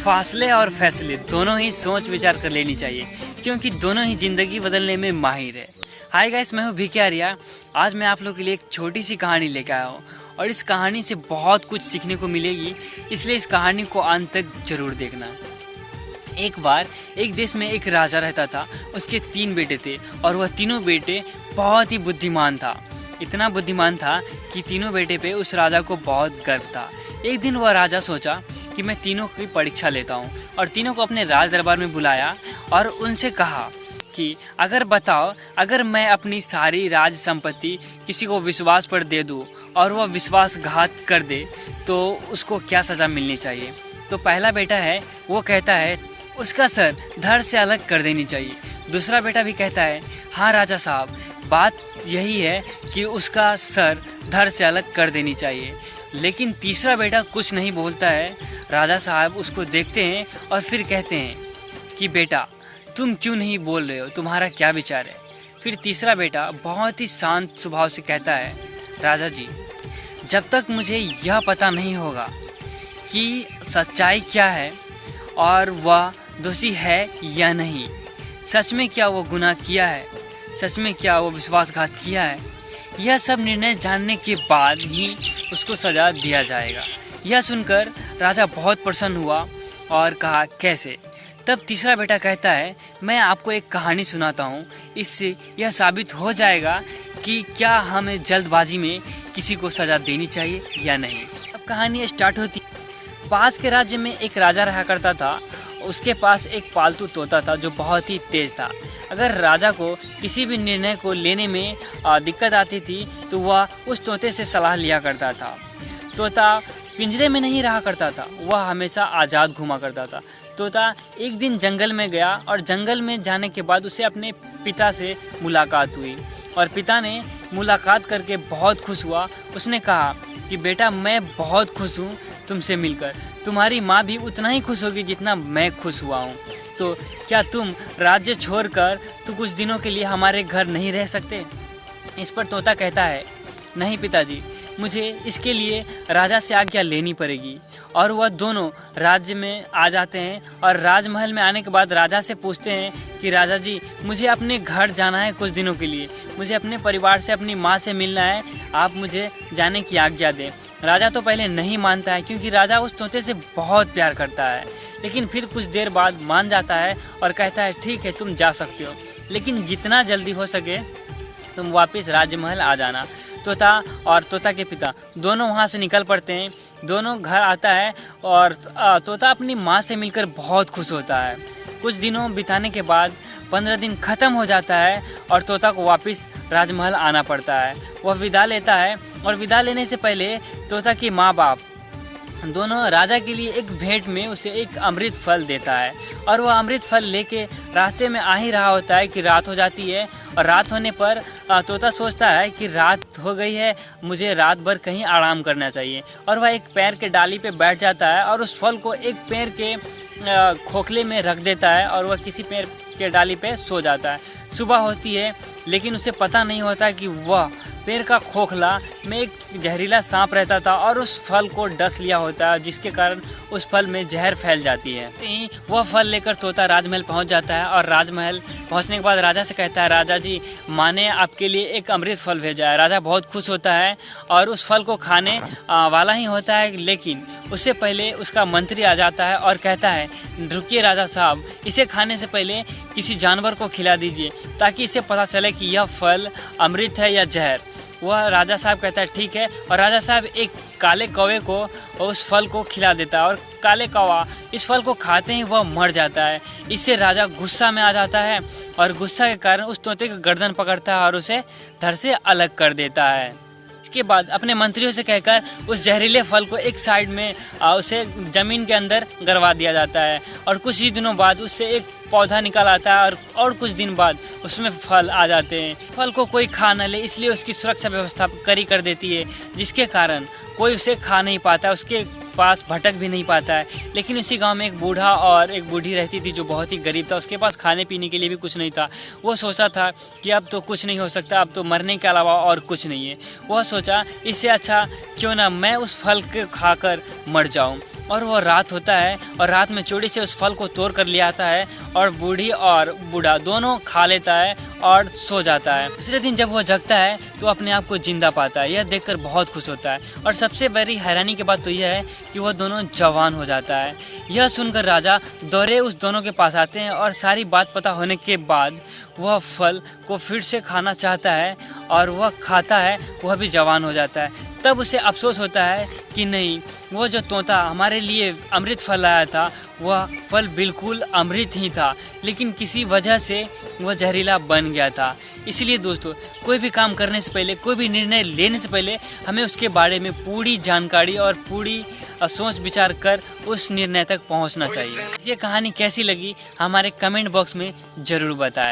फासले और फैसले दोनों ही सोच विचार कर लेनी चाहिए, क्योंकि दोनों ही ज़िंदगी बदलने में माहिर है। हाय गाइस, मैं हूँ भिकी आर्या। आज मैं आप लोगों के लिए एक छोटी सी कहानी लेकर आया हूँ और इस कहानी से बहुत कुछ सीखने को मिलेगी, इसलिए इस कहानी को अंत तक जरूर देखना। एक बार एक देश में एक राजा रहता था। उसके 3 बेटे थे और वह तीनों बेटे बहुत ही बुद्धिमान था। इतना बुद्धिमान था कि तीनों बेटे पे उस राजा को बहुत गर्व था। एक दिन वह राजा सोचा कि मैं तीनों की परीक्षा लेता हूँ और तीनों को अपने राज दरबार में बुलाया और उनसे कहा कि अगर मैं अपनी सारी राज संपत्ति किसी को विश्वास पर दे दूँ और वह विश्वासघात कर दे तो उसको क्या सज़ा मिलनी चाहिए। तो पहला बेटा है वो कहता है उसका सर धड़ से अलग कर देनी चाहिए। दूसरा बेटा भी कहता है हाँ राजा साहब, बात यही है कि उसका सर धड़ से अलग कर देनी चाहिए। लेकिन तीसरा बेटा कुछ नहीं बोलता है। राजा साहब उसको देखते हैं और फिर कहते हैं कि बेटा तुम क्यों नहीं बोल रहे हो, तुम्हारा क्या विचार है। फिर तीसरा बेटा बहुत ही शांत स्वभाव से कहता है राजा जी, जब तक मुझे यह पता नहीं होगा कि सच्चाई क्या है और वह दोषी है या नहीं, सच में क्या वो गुनाह किया है, सच में क्या वो विश्वासघात किया है, यह सब निर्णय जानने के बाद ही उसको सज़ा दिया जाएगा। यह सुनकर राजा बहुत प्रसन्न हुआ और कहा कैसे। तब तीसरा बेटा कहता है मैं आपको एक कहानी सुनाता हूँ, इससे यह साबित हो जाएगा कि क्या हमें जल्दबाजी में किसी को सज़ा देनी चाहिए या नहीं। अब कहानी स्टार्ट होती। पास के राज्य में एक राजा रहा करता था। उसके पास एक पालतू तोता था जो बहुत ही तेज था। अगर राजा को किसी भी निर्णय को लेने में दिक्कत आती थी तो वह उस तोते से सलाह लिया करता था। तोता पिंजरे में नहीं रहा करता था, वह हमेशा आज़ाद घूमा करता था। तोता एक दिन जंगल में गया और जंगल में जाने के बाद उसे अपने पिता से मुलाकात हुई और पिता ने मुलाकात करके बहुत खुश हुआ। उसने कहा कि बेटा मैं बहुत खुश हूँ तुमसे मिलकर, तुम्हारी माँ भी उतना ही खुश होगी जितना मैं खुश हुआ हूँ। तो क्या तुम राज्य छोड़कर तो कुछ दिनों के लिए हमारे घर नहीं रह सकते। इस पर तोता कहता है नहीं पिताजी, मुझे इसके लिए राजा से आज्ञा लेनी पड़ेगी। और वह दोनों राज्य में आ जाते हैं और राजमहल में आने के बाद राजा से पूछते हैं कि राजा जी मुझे अपने घर जाना है कुछ दिनों के लिए, मुझे अपने परिवार से अपनी माँ से मिलना है, आप मुझे जाने की आज्ञा दें। राजा तो पहले नहीं मानता है क्योंकि राजा उस तोते से बहुत प्यार करता है, लेकिन फिर कुछ देर बाद मान जाता है और कहता है ठीक है तुम जा सकते हो, लेकिन जितना जल्दी हो सके तुम वापस राजमहल आ जाना। तोता और तोता के पिता दोनों वहाँ से निकल पड़ते हैं। दोनों घर आता है और तोता अपनी माँ से मिलकर बहुत खुश होता है। कुछ दिनों बिताने के बाद 15 दिन ख़त्म हो जाता है और तोता को वापस राजमहल आना पड़ता है। वह विदा लेता है और विदा लेने से पहले तोता के माँ बाप दोनों राजा के लिए एक भेंट में उसे एक अमृत फल देता है और वह अमृत फल लेके रास्ते में आ ही रहा होता है कि रात हो जाती है। और रात होने पर तोता सोचता है कि रात हो गई है, मुझे रात भर कहीं आराम करना चाहिए। और वह एक पेड़ के डाली पे बैठ जाता है और उस फल को एक पेड़ के खोखले में रख देता है और वह किसी पेड़ के डाली पे सो जाता है। सुबह होती है लेकिन उसे पता नहीं होता कि वह पेड़ का खोखला में एक जहरीला सांप रहता था और उस फल को डस लिया होता है, जिसके कारण उस फल में जहर फैल जाती है। वह फल लेकर तोता राजमहल पहुंच जाता है और राजमहल पहुंचने के बाद राजा से कहता है राजा जी माँ ने आपके लिए एक अमृत फल भेजा है। राजा बहुत खुश होता है और उस फल को खाने वाला ही होता है, लेकिन उससे पहले उसका मंत्री आ जाता है और कहता है रुकिए राजा साहब, इसे खाने से पहले किसी जानवर को खिला दीजिए ताकि इसे पता चले कि यह फल अमृत है या जहर। वह राजा साहब कहता है ठीक है और राजा साहब एक काले कौवे को उस फल को खिला देता है और काले कौवा इस फल को खाते ही वह मर जाता है। इससे राजा गुस्सा में आ जाता है और गुस्सा के कारण उस तोते का गर्दन पकड़ता है और उसे धड़ से अलग कर देता है। इसके बाद अपने मंत्रियों से कहकर उस जहरीले फल को एक साइड में उसे जमीन के अंदर गड़वा दिया जाता है और कुछ ही दिनों बाद उससे एक पौधा निकल आता है और कुछ दिन बाद उसमें फल आ जाते हैं। फल को कोई खा न ले इसलिए उसकी सुरक्षा व्यवस्था कड़ी कर देती है, जिसके कारण कोई उसे खा नहीं पाता, उसके पास भटक भी नहीं पाता है। लेकिन उसी गांव में एक बूढ़ा और एक बूढ़ी रहती थी जो बहुत ही गरीब था। उसके पास खाने पीने के लिए भी कुछ नहीं था। वो सोचता था कि अब तो कुछ नहीं हो सकता, अब तो मरने के अलावा और कुछ नहीं है। वह सोचा इससे अच्छा क्यों ना मैं उस फल के खाकर मर जाऊं। और वो रात होता है और रात में चोरी से उस फल को तोड़ कर ले आता है और बूढ़ी और बूढ़ा दोनों खा लेता है और सो जाता है। दूसरे दिन जब वो जगता है तो अपने आप को जिंदा पाता है। यह देखकर बहुत खुश होता है और सबसे बड़ी हैरानी की बात तो यह है कि वह दोनों जवान हो जाता है। यह सुनकर राजा दौरे उस दोनों के पास आते हैं और सारी बात पता होने के बाद वह फल को फिर से खाना चाहता है और वह खाता है, वह भी जवान हो जाता है। तब उसे अफसोस होता है कि नहीं, वो जो तोता हमारे लिए अमृत फल लाया था वह फल बिल्कुल अमृत ही था, लेकिन किसी वजह से वह जहरीला बन गया था। इसलिए दोस्तों, कोई भी काम करने से पहले, कोई भी निर्णय लेने से पहले हमें उसके बारे में पूरी जानकारी और पूरी सोच विचार कर उस निर्णय तक पहुंचना चाहिए। ये कहानी कैसी लगी हमारे कमेंट बॉक्स में ज़रूर बताएं।